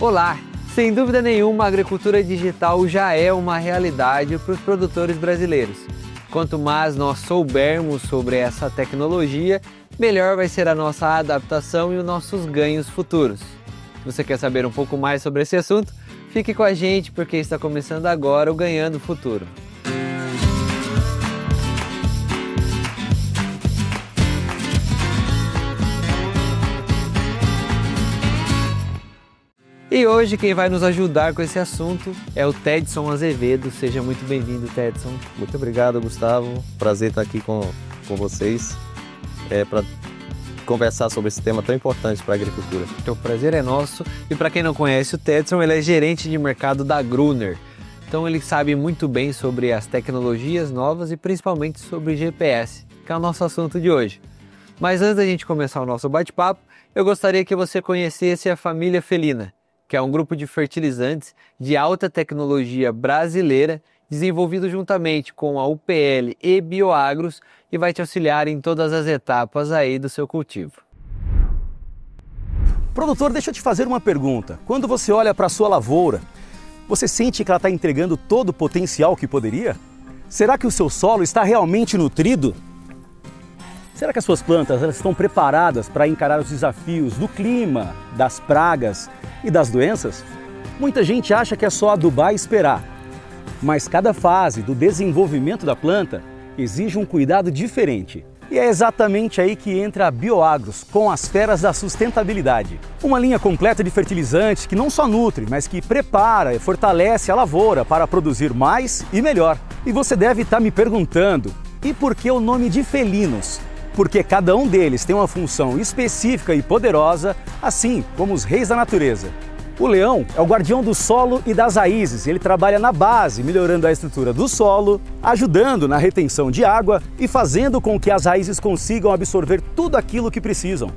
Olá! Sem dúvida nenhuma, a agricultura digital já é uma realidade para os produtores brasileiros. Quanto mais nós soubermos sobre essa tecnologia, melhor vai ser a nossa adaptação e os nossos ganhos futuros. Se você quer saber um pouco mais sobre esse assunto, fique com a gente porque está começando agora o Ganhando Futuro. E hoje quem vai nos ajudar com esse assunto é o Tedson Azevedo. Seja muito bem-vindo, Tedson. Muito obrigado, Gustavo. Prazer estar aqui com vocês para conversar sobre esse tema tão importante para a agricultura. O prazer é nosso. E para quem não conhece o Tedson, ele é gerente de mercado da Gruner. Então ele sabe muito bem sobre as tecnologias novas e principalmente sobre GPS, que é o nosso assunto de hoje. Mas antes da gente começar o nosso bate-papo, eu gostaria que você conhecesse a família Felina, que é um grupo de fertilizantes de alta tecnologia brasileira, desenvolvido juntamente com a UPL e Bioagros e vai te auxiliar em todas as etapas aí do seu cultivo. Produtor, deixa eu te fazer uma pergunta. Quando você olha para a sua lavoura, você sente que ela está entregando todo o potencial que poderia? Será que o seu solo está realmente nutrido? Será que as suas plantas elas estão preparadas para encarar os desafios do clima, das pragas e das doenças? Muita gente acha que é só adubar e esperar, mas cada fase do desenvolvimento da planta exige um cuidado diferente. E é exatamente aí que entra a Bioagros com as feras da sustentabilidade. Uma linha completa de fertilizantes que não só nutre, mas que prepara e fortalece a lavoura para produzir mais e melhor. E você deve estar me perguntando, e por que o nome de felinos? Porque cada um deles tem uma função específica e poderosa, assim como os reis da natureza. O leão é o guardião do solo e das raízes. Ele trabalha na base, melhorando a estrutura do solo, ajudando na retenção de água e fazendo com que as raízes consigam absorver tudo aquilo que precisam.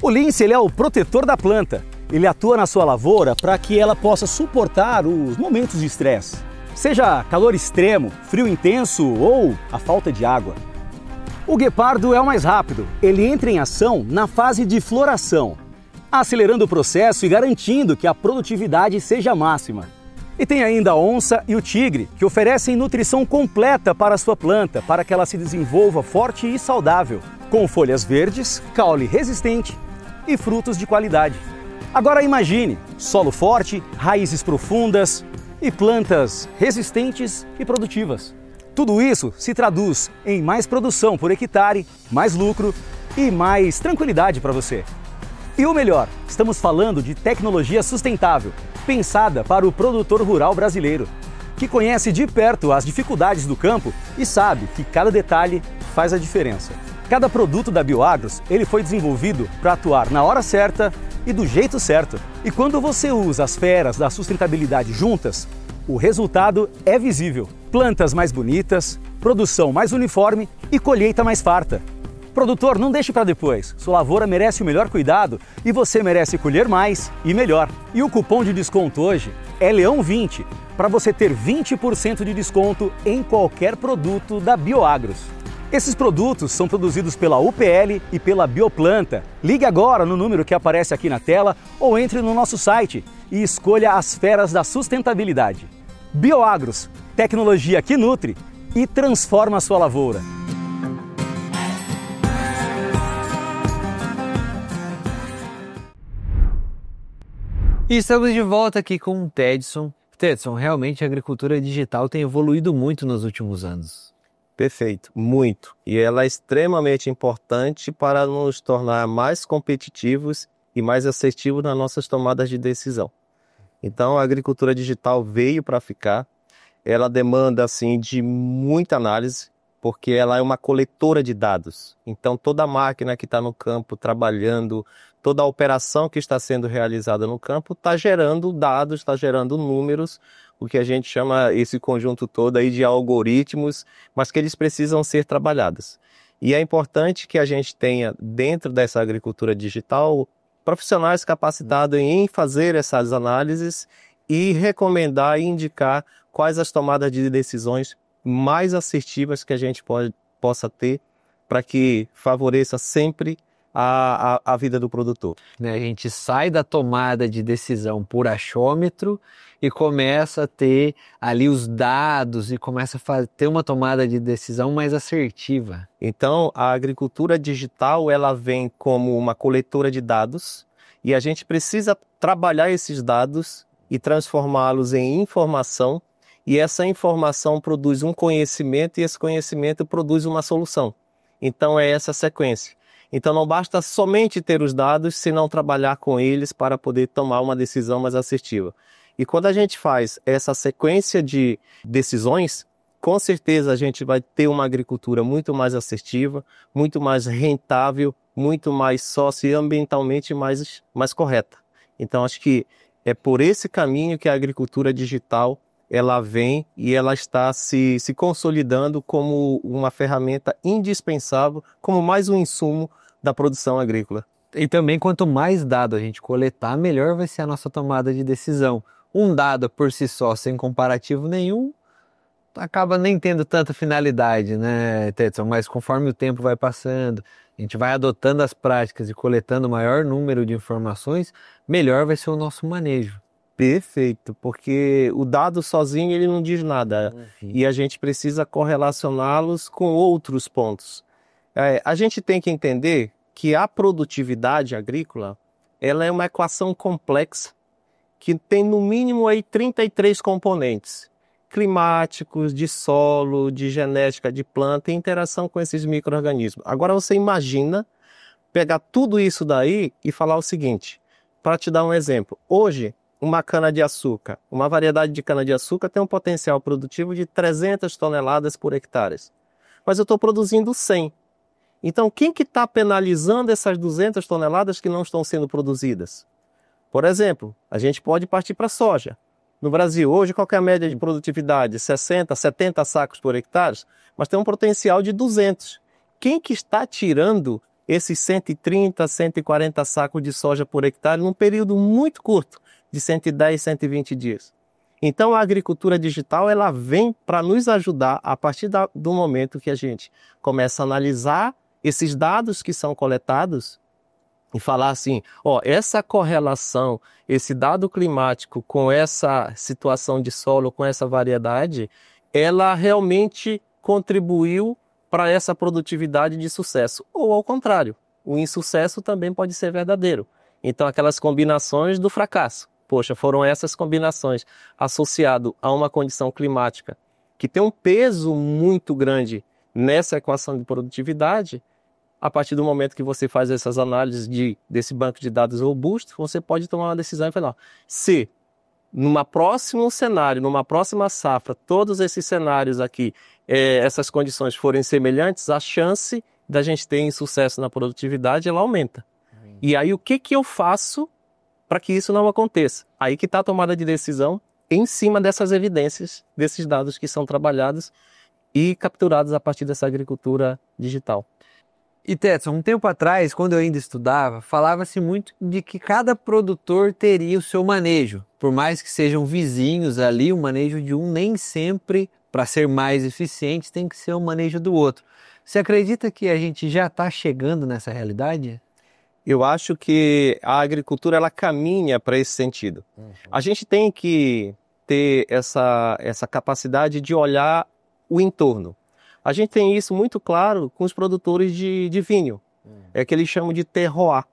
O lince ele é o protetor da planta. Ele atua na sua lavoura para que ela possa suportar os momentos de estresse, seja calor extremo, frio intenso ou a falta de água. O guepardo é o mais rápido. Ele entra em ação na fase de floração, acelerando o processo e garantindo que a produtividade seja máxima. E tem ainda a onça e o tigre, que oferecem nutrição completa para a sua planta, para que ela se desenvolva forte e saudável, com folhas verdes, caule resistente e frutos de qualidade. Agora imagine, solo forte, raízes profundas e plantas resistentes e produtivas. Tudo isso se traduz em mais produção por hectare, mais lucro e mais tranquilidade para você. E o melhor, estamos falando de tecnologia sustentável, pensada para o produtor rural brasileiro, que conhece de perto as dificuldades do campo e sabe que cada detalhe faz a diferença. Cada produto da Bioagros, ele foi desenvolvido para atuar na hora certa e do jeito certo. E quando você usa as feras da sustentabilidade juntas, o resultado é visível. Plantas mais bonitas, produção mais uniforme e colheita mais farta. Produtor, não deixe para depois. Sua lavoura merece o melhor cuidado e você merece colher mais e melhor. E o cupom de desconto hoje é Leão20, para você ter 20% de desconto em qualquer produto da Bioagros. Esses produtos são produzidos pela UPL e pela Bioplanta. Ligue agora no número que aparece aqui na tela ou entre no nosso site e escolha as feras da sustentabilidade. Bioagros, tecnologia que nutre e transforma a sua lavoura. E estamos de volta aqui com o Tedson. Tedson, realmente a agricultura digital tem evoluído muito nos últimos anos. Perfeito, muito. E ela é extremamente importante para nos tornar mais competitivos e mais assertivos nas nossas tomadas de decisão. Então, a agricultura digital veio para ficar. Ela demanda assim de muita análise, porque ela é uma coletora de dados. Então, toda a máquina que está no campo trabalhando, toda a operação que está sendo realizada no campo está gerando dados, está gerando números, o que a gente chama esse conjunto todo aí de algoritmos, mas que eles precisam ser trabalhados. E é importante que a gente tenha dentro dessa agricultura digital profissionais capacitados em fazer essas análises e recomendar e indicar quais as tomadas de decisões mais assertivas que a gente possa ter para que favoreça sempre a vida do produtor. Né, a gente sai da tomada de decisão por achômetro e começa a ter ali os dados e começa a ter uma tomada de decisão mais assertiva. Então, a agricultura digital, ela vem como uma coletora de dados e a gente precisa trabalhar esses dados e transformá-los em informação, e essa informação produz um conhecimento e esse conhecimento produz uma solução. Então, é essa sequência. Então não basta somente ter os dados, senão trabalhar com eles para poder tomar uma decisão mais assertiva. E quando a gente faz essa sequência de decisões, com certeza a gente vai ter uma agricultura muito mais assertiva, muito mais rentável, muito mais socioambientalmente mais correta. Então acho que é por esse caminho que a agricultura digital ela vem e ela está se consolidando como uma ferramenta indispensável, como mais um insumo da produção agrícola. E também, quanto mais dado a gente coletar, melhor vai ser a nossa tomada de decisão. Um dado por si só, sem comparativo nenhum, acaba nem tendo tanta finalidade, né, Tetson? Mas conforme o tempo vai passando, a gente vai adotando as práticas e coletando o maior número de informações, melhor vai ser o nosso manejo. Perfeito, porque o dado sozinho ele não diz nada. E a gente precisa correlacioná-los com outros pontos. A gente tem que entender que a produtividade agrícola ela é uma equação complexa que tem no mínimo aí 33 componentes climáticos, de solo, de genética de planta e interação com esses micro-organismos. Agora você imagina pegar tudo isso daí e falar o seguinte, para te dar um exemplo. Hoje, uma cana-de-açúcar, uma variedade de cana-de-açúcar tem um potencial produtivo de 300 toneladas por hectare. Mas eu estou produzindo 100. Então, quem que está penalizando essas 200 toneladas que não estão sendo produzidas? Por exemplo, a gente pode partir para a soja. No Brasil, hoje, qual que é a média de produtividade? 60, 70 sacos por hectare, mas tem um potencial de 200. Quem que está tirando esses 130, 140 sacos de soja por hectare num período muito curto, de 110, 120 dias? Então, a agricultura digital ela vem para nos ajudar a partir do momento que a gente começa a analisar esses dados que são coletados e falar assim, essa correlação, esse dado climático com essa situação de solo, com essa variedade, ela realmente contribuiu para essa produtividade de sucesso. Ou ao contrário, o insucesso também pode ser verdadeiro. Então, aquelas combinações do fracasso. Poxa, foram essas combinações associado a uma condição climática que tem um peso muito grande nessa equação de produtividade. A partir do momento que você faz essas análises desse banco de dados robusto, você pode tomar uma decisão e falar, se numa próximo cenário, numa próxima safra, todos esses cenários aqui, essas condições forem semelhantes, a chance da gente ter sucesso na produtividade, ela aumenta. E aí o que eu faço para que isso não aconteça? Aí que está a tomada de decisão em cima dessas evidências, desses dados que são trabalhados e capturados a partir dessa agricultura digital. E Tetson, um tempo atrás, quando eu ainda estudava, falava-se muito de que cada produtor teria o seu manejo. Por mais que sejam vizinhos ali, o manejo de um nem sempre, para ser mais eficiente, tem que ser o manejo do outro. Você acredita que a gente já está chegando nessa realidade? Eu acho que a agricultura ela caminha para esse sentido. A gente tem que ter essa capacidade de olhar o entorno. A gente tem isso muito claro com os produtores de vinho. É que eles chamam de terroir.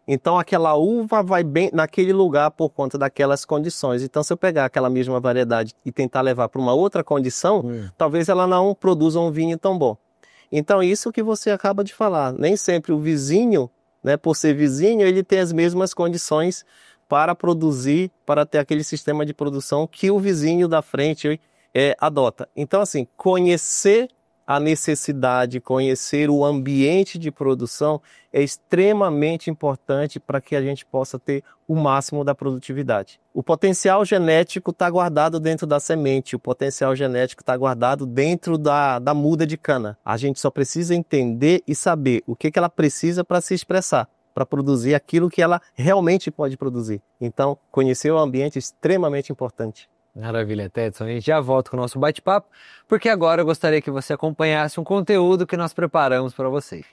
Então aquela uva vai bem naquele lugar por conta daquelas condições. Então se eu pegar aquela mesma variedade e tentar levar para uma outra condição, talvez ela não produza um vinho tão bom. Então isso que você acaba de falar. Nem sempre o vizinho, né, por ser vizinho, ele tem as mesmas condições para produzir, para ter aquele sistema de produção que o vizinho da frente adota. Então assim, conhecer a necessidade, conhecer o ambiente de produção é extremamente importante para que a gente possa ter o máximo da produtividade. O potencial genético está guardado dentro da semente, o potencial genético está guardado dentro da muda de cana. A gente só precisa entender e saber o que ela precisa para se expressar, para produzir aquilo que ela realmente pode produzir. Então, conhecer o ambiente é extremamente importante. Maravilha, Tetson. A gente já volta com o nosso bate-papo, porque agora eu gostaria que você acompanhasse um conteúdo que nós preparamos para vocês.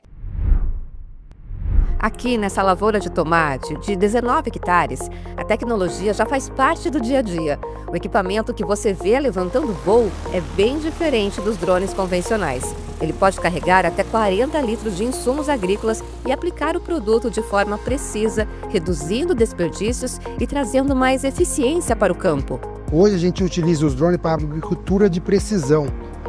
Aqui nessa lavoura de tomate de 19 hectares, a tecnologia já faz parte do dia a dia. O equipamento que você vê levantando voo é bem diferente dos drones convencionais. Ele pode carregar até 40 litros de insumos agrícolas e aplicar o produto de forma precisa, reduzindo desperdícios e trazendo mais eficiência para o campo. Hoje a gente utiliza os drones para agricultura de precisão,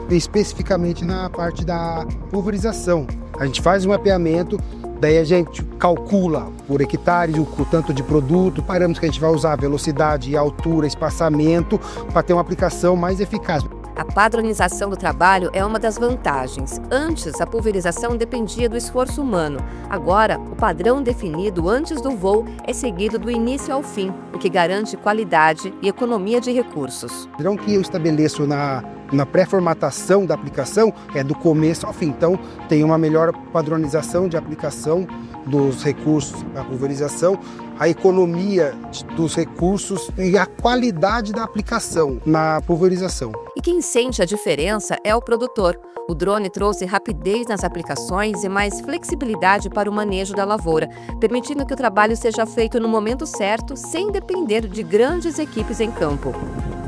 especificamente na parte da pulverização. A gente faz um mapeamento, daí a gente calcula por hectare o tanto de produto, parâmetros que a gente vai usar, velocidade, altura, espaçamento, para ter uma aplicação mais eficaz. A padronização do trabalho é uma das vantagens. Antes, a pulverização dependia do esforço humano. Agora, o padrão definido antes do voo é seguido do início ao fim, o que garante qualidade e economia de recursos. O padrão que eu estabeleço na pré-formatação da aplicação é do começo ao fim. Então, tem uma melhor padronização de aplicação dos recursos da pulverização, a economia dos recursos e a qualidade da aplicação na pulverização. E quem sente a diferença é o produtor. O drone trouxe rapidez nas aplicações e mais flexibilidade para o manejo da lavoura, permitindo que o trabalho seja feito no momento certo, sem depender de grandes equipes em campo.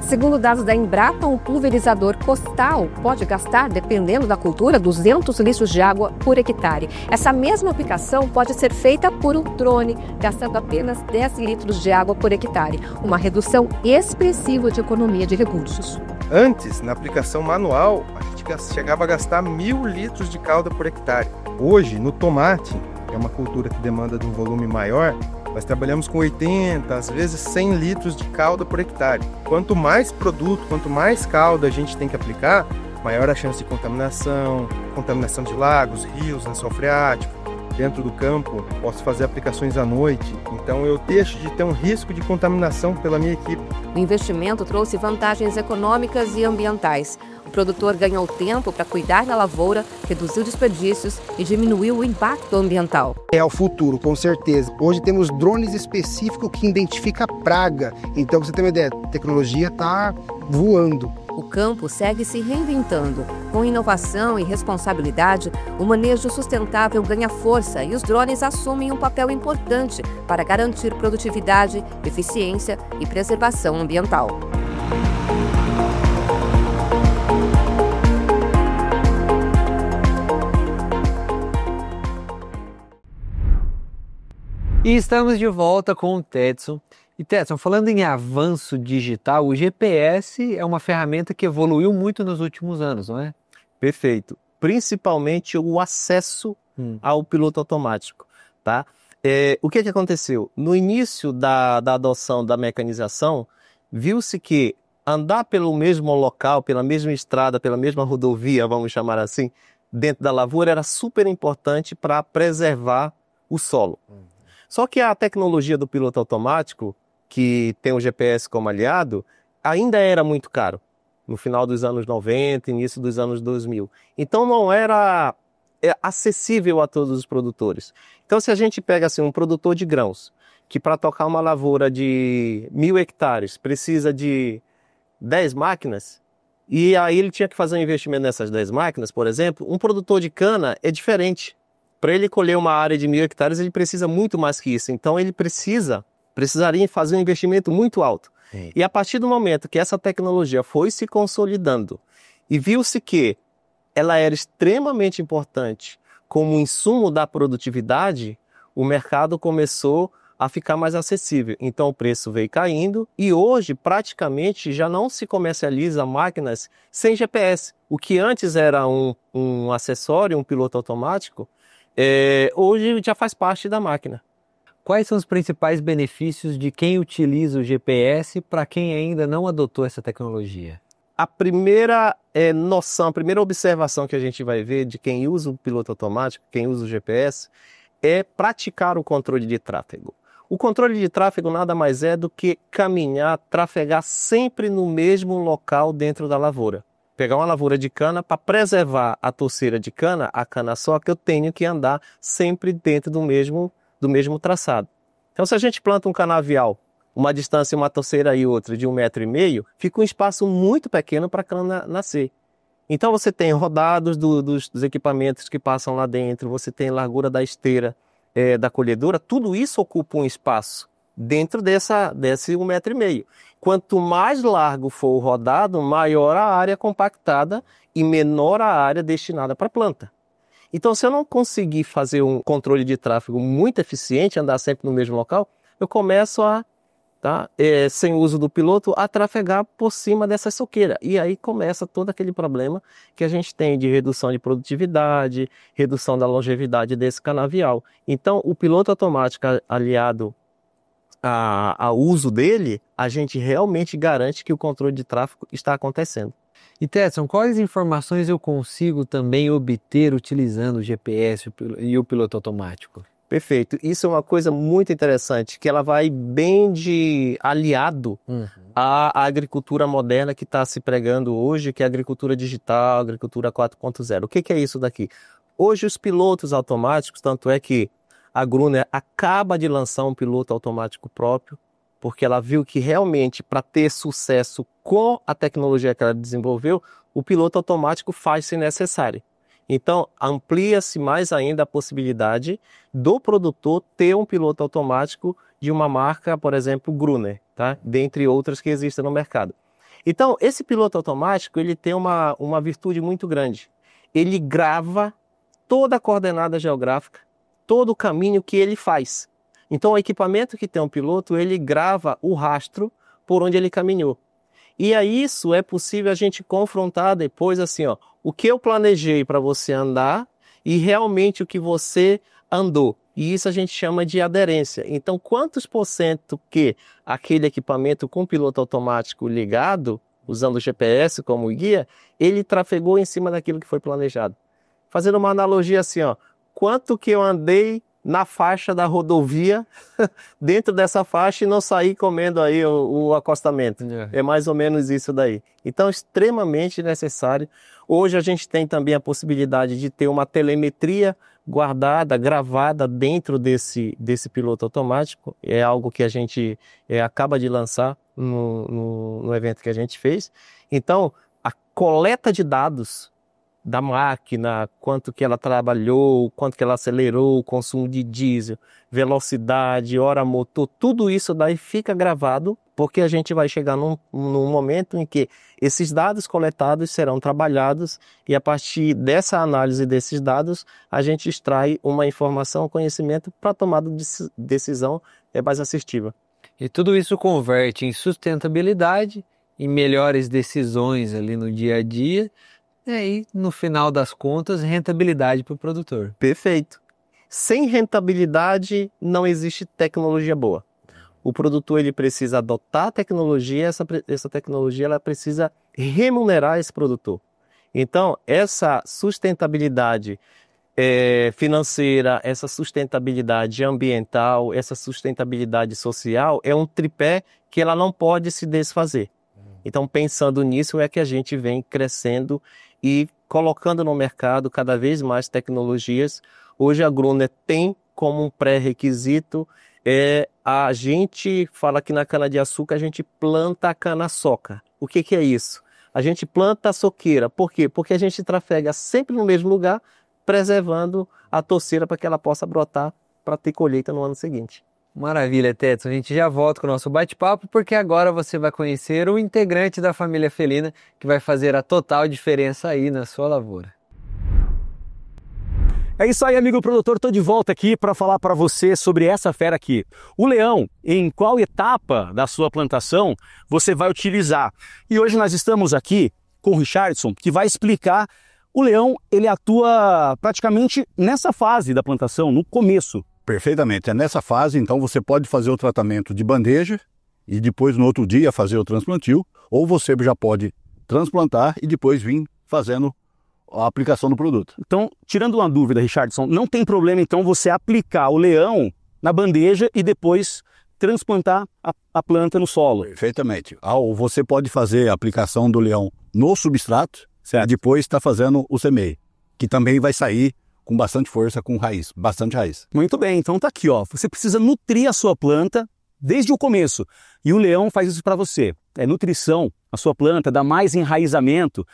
Segundo dados da Embrapa, um pulverizador costal pode gastar, dependendo da cultura, 200 litros de água por hectare. Essa mesma aplicação pode ser feita por um drone, gastando apenas 10 litros de água por hectare, uma redução expressiva de economia de recursos. Antes, na aplicação manual, a gente chegava a gastar 1.000 litros de calda por hectare. Hoje, no tomate, que é uma cultura que demanda de um volume maior, nós trabalhamos com 80, às vezes 100 litros de calda por hectare. Quanto mais produto, quanto mais calda a gente tem que aplicar, maior a chance de contaminação de lagos, rios, lençol freático. Dentro do campo, posso fazer aplicações à noite, então eu deixo de ter um risco de contaminação pela minha equipe. O investimento trouxe vantagens econômicas e ambientais. O produtor ganhou tempo para cuidar da lavoura, reduziu desperdícios e diminuiu o impacto ambiental. É o futuro, com certeza. Hoje temos drones específicos que identificam praga. Então, pra você ter uma ideia, a tecnologia está voando. O campo segue se reinventando. Com inovação e responsabilidade, o manejo sustentável ganha força e os drones assumem um papel importante para garantir produtividade, eficiência e preservação ambiental. E estamos de volta com o Tedson. E Tedson, falando em avanço digital, o GPS é uma ferramenta que evoluiu muito nos últimos anos, não é? Perfeito. Principalmente o acesso ao piloto automático, tá? O que aconteceu? No início da adoção da mecanização, viu-se que andar pelo mesmo local, pela mesma estrada, pela mesma rodovia, vamos chamar assim, dentro da lavoura era super importante para preservar o solo. Só que a tecnologia do piloto automático, que tem o GPS como aliado, ainda era muito caro. No final dos anos 90, início dos anos 2000. Então não era acessível a todos os produtores. Então se a gente pega assim, um produtor de grãos, que para tocar uma lavoura de 1.000 hectares precisa de 10 máquinas, e aí ele tinha que fazer um investimento nessas 10 máquinas, por exemplo, um produtor de cana é diferente. Para ele colher uma área de 1.000 hectares, ele precisa muito mais que isso. Então ele precisaria fazer um investimento muito alto. Sim. E a partir do momento que essa tecnologia foi se consolidando e viu-se que ela era extremamente importante como insumo da produtividade, o mercado começou a ficar mais acessível. Então o preço veio caindo e hoje praticamente já não se comercializa máquinas sem GPS. O que antes era um acessório, um piloto automático, hoje já faz parte da máquina. Quais são os principais benefícios de quem utiliza o GPS para quem ainda não adotou essa tecnologia? A primeira noção, a primeira observação que a gente vai ver de quem usa o piloto automático, quem usa o GPS, é praticar o controle de tráfego. O controle de tráfego nada mais é do que caminhar, trafegar sempre no mesmo local dentro da lavoura. Pegar uma lavoura de cana, para preservar a torceira de cana, a cana-soca, eu tenho que andar sempre dentro do mesmo traçado. Então, se a gente planta um canavial, uma distância, uma torceira e outra de 1,5 m, fica um espaço muito pequeno para a cana nascer. Então, você tem rodados dos equipamentos que passam lá dentro, você tem largura da esteira, da colhedora, tudo isso ocupa um espaço dentro desse 1,5 metro. Quanto mais largo for o rodado, maior a área compactada e menor a área destinada para a planta. Então, se eu não conseguir fazer um controle de tráfego muito eficiente, andar sempre no mesmo local, eu começo a, sem o uso do piloto, a trafegar por cima dessa soqueira. E aí começa todo aquele problema que a gente tem de redução de produtividade, redução da longevidade desse canavial. Então, o piloto automático aliado ao uso dele, a gente realmente garante que o controle de tráfego está acontecendo. E Tetson, quais informações eu consigo também obter utilizando o GPS e o piloto automático? Perfeito. Isso é uma coisa muito interessante, que ela vai bem de aliado à agricultura moderna que está se pregando hoje, que é a agricultura digital, a agricultura 4.0. O que é isso daqui? Hoje os pilotos automáticos, tanto é que a Gruner acaba de lançar um piloto automático próprio, porque ela viu que realmente para ter sucesso com a tecnologia que ela desenvolveu, o piloto automático faz-se necessário. Então, amplia-se mais ainda a possibilidade do produtor ter um piloto automático de uma marca, por exemplo, Gruner, tá? Dentre outras que existem no mercado. Então, esse piloto automático ele tem uma virtude muito grande. Ele grava toda a coordenada geográfica, todo o caminho que ele faz. Então, o equipamento que tem um piloto, ele grava o rastro por onde ele caminhou. E a isso é possível a gente confrontar depois, assim, ó, o que eu planejei para você andar e realmente o que você andou. E isso a gente chama de aderência. Então, quantos % que aquele equipamento com piloto automático ligado, usando o GPS como guia, ele trafegou em cima daquilo que foi planejado. Fazendo uma analogia assim, ó, quanto que eu andei na faixa da rodovia, dentro dessa faixa e não sair comendo aí o acostamento. É mais ou menos isso daí. Então, extremamente necessário. Hoje a gente tem também a possibilidade de ter uma telemetria guardada, gravada dentro desse piloto automático. É algo que a gente acaba de lançar no evento que a gente fez. Então, a coleta de dados da máquina, quanto que ela trabalhou, quanto que ela acelerou, o consumo de diesel, velocidade, hora motor, tudo isso daí fica gravado, porque a gente vai chegar num momento em que esses dados coletados serão trabalhados e a partir dessa análise desses dados, a gente extrai uma informação, um conhecimento para a tomada de decisão mais assertiva. E tudo isso converte em sustentabilidade, em melhores decisões ali no dia a dia, e aí, no final das contas, rentabilidade para o produtor. Perfeito. Sem rentabilidade, não existe tecnologia boa. O produtor ele precisa adotar a tecnologia, essa tecnologia ela precisa remunerar esse produtor. Então, essa sustentabilidade financeira, essa sustentabilidade ambiental, essa sustentabilidade social, é um tripé que ela não pode se desfazer. Então, pensando nisso, é que a gente vem crescendo e colocando no mercado cada vez mais tecnologias. Hoje a Gruner tem como um pré-requisito, a gente fala que na cana-de-açúcar a gente planta a cana-soca. O que é isso? A gente planta a soqueira. Por quê? Porque a gente trafega sempre no mesmo lugar, preservando a torceira para que ela possa brotar para ter colheita no ano seguinte. Maravilha, Tetson. A gente já volta com o nosso bate-papo, porque agora você vai conhecer um integrante da família felina que vai fazer a total diferença aí na sua lavoura. É isso aí, amigo produtor. Estou de volta aqui para falar para você sobre essa fera aqui. O leão, em qual etapa da sua plantação você vai utilizar? E hoje nós estamos aqui com o Richardson, que vai explicar. O leão, ele atua praticamente nessa fase da plantação, no começo. Perfeitamente. É nessa fase, então, você pode fazer o tratamento de bandeja e depois, no outro dia, fazer o transplantio, ou você já pode transplantar e depois vir fazendo a aplicação do produto. Então, tirando uma dúvida, Richardson, não tem problema, então, você aplicar o leão na bandeja e depois transplantar a planta no solo? Perfeitamente. Ou você pode fazer a aplicação do leão no substrato, certo, e depois está fazendo o semeio, que também vai sair com bastante força, com raiz, bastante raiz. Muito bem, então tá aqui, ó. Você precisa nutrir a sua planta desde o começo. E o leão faz isso para você. É nutrição, a sua planta, dá mais enraizamento,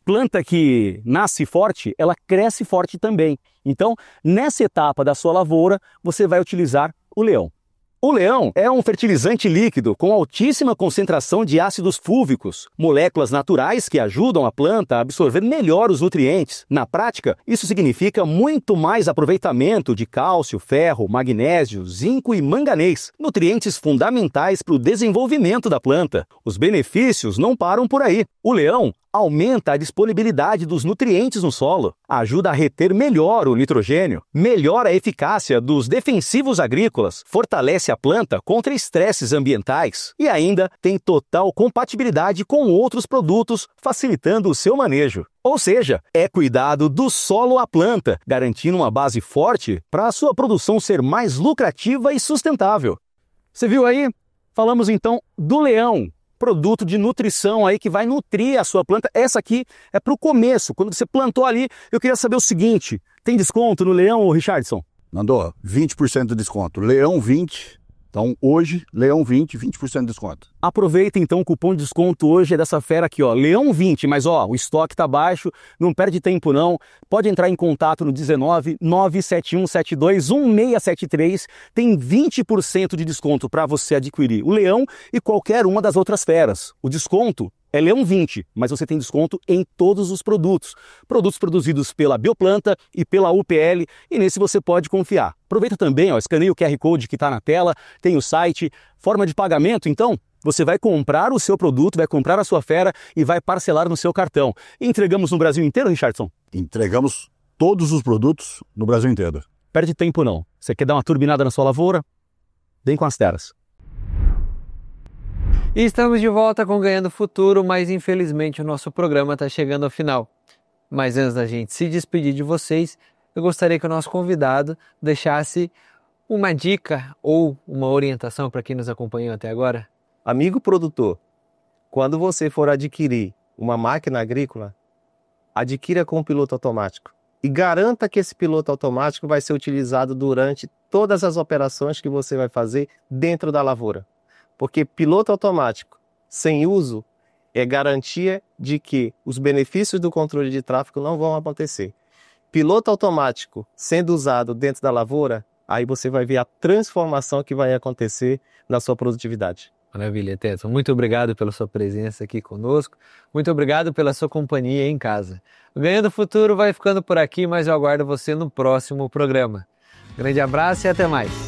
planta que nasce forte, ela cresce forte também. Então, nessa etapa da sua lavoura, você vai utilizar o leão. O leão é um fertilizante líquido com altíssima concentração de ácidos fúlvicos, moléculas naturais que ajudam a planta a absorver melhor os nutrientes. Na prática, isso significa muito mais aproveitamento de cálcio, ferro, magnésio, zinco e manganês, nutrientes fundamentais para o desenvolvimento da planta. Os benefícios não param por aí. O leão aumenta a disponibilidade dos nutrientes no solo, ajuda a reter melhor o nitrogênio, melhora a eficácia dos defensivos agrícolas, fortalece a planta contra estresses ambientais e ainda tem total compatibilidade com outros produtos, facilitando o seu manejo. Ou seja, é cuidado do solo à planta, garantindo uma base forte para a sua produção ser mais lucrativa e sustentável. Você viu aí? Falamos então do leão. Produto de nutrição aí que vai nutrir a sua planta. Essa aqui é para o começo, quando você plantou ali. Eu queria saber o seguinte, tem desconto no leão, Richardson? Nando, 20% de desconto. Leão 20. Então hoje, Leão 20, 20% de desconto. Aproveita então, o cupom de desconto hoje é dessa fera aqui, ó, Leão 20, mas ó, o estoque tá baixo, não perde tempo não. Pode entrar em contato no 19 97172 1673, tem 20% de desconto para você adquirir o Leão e qualquer uma das outras feras. O desconto é Leão 20, mas você tem desconto em todos os produtos. Produtos produzidos pela Bioplanta e pela UPL, e nesse você pode confiar. Aproveita também, ó, escaneia o QR Code que está na tela, tem o site, forma de pagamento, então você vai comprar o seu produto, vai comprar a sua fera e vai parcelar no seu cartão. E entregamos no Brasil inteiro, Richardson? Entregamos todos os produtos no Brasil inteiro. Perde tempo não. Você quer dar uma turbinada na sua lavoura? Vem com as teras. E estamos de volta com Ganhando Futuro, mas infelizmente o nosso programa está chegando ao final. Mas antes da gente se despedir de vocês, eu gostaria que o nosso convidado deixasse uma dica ou uma orientação para quem nos acompanhou até agora. Amigo produtor, quando você for adquirir uma máquina agrícola, adquira com piloto automático. E garanta que esse piloto automático vai ser utilizado durante todas as operações que você vai fazer dentro da lavoura. Porque piloto automático sem uso é garantia de que os benefícios do controle de tráfego não vão acontecer. Piloto automático sendo usado dentro da lavoura, aí você vai ver a transformação que vai acontecer na sua produtividade. Maravilha, Tetson. Muito obrigado pela sua presença aqui conosco. Muito obrigado pela sua companhia em casa. O Ganhando Futuro vai ficando por aqui, mas eu aguardo você no próximo programa. Grande abraço e até mais.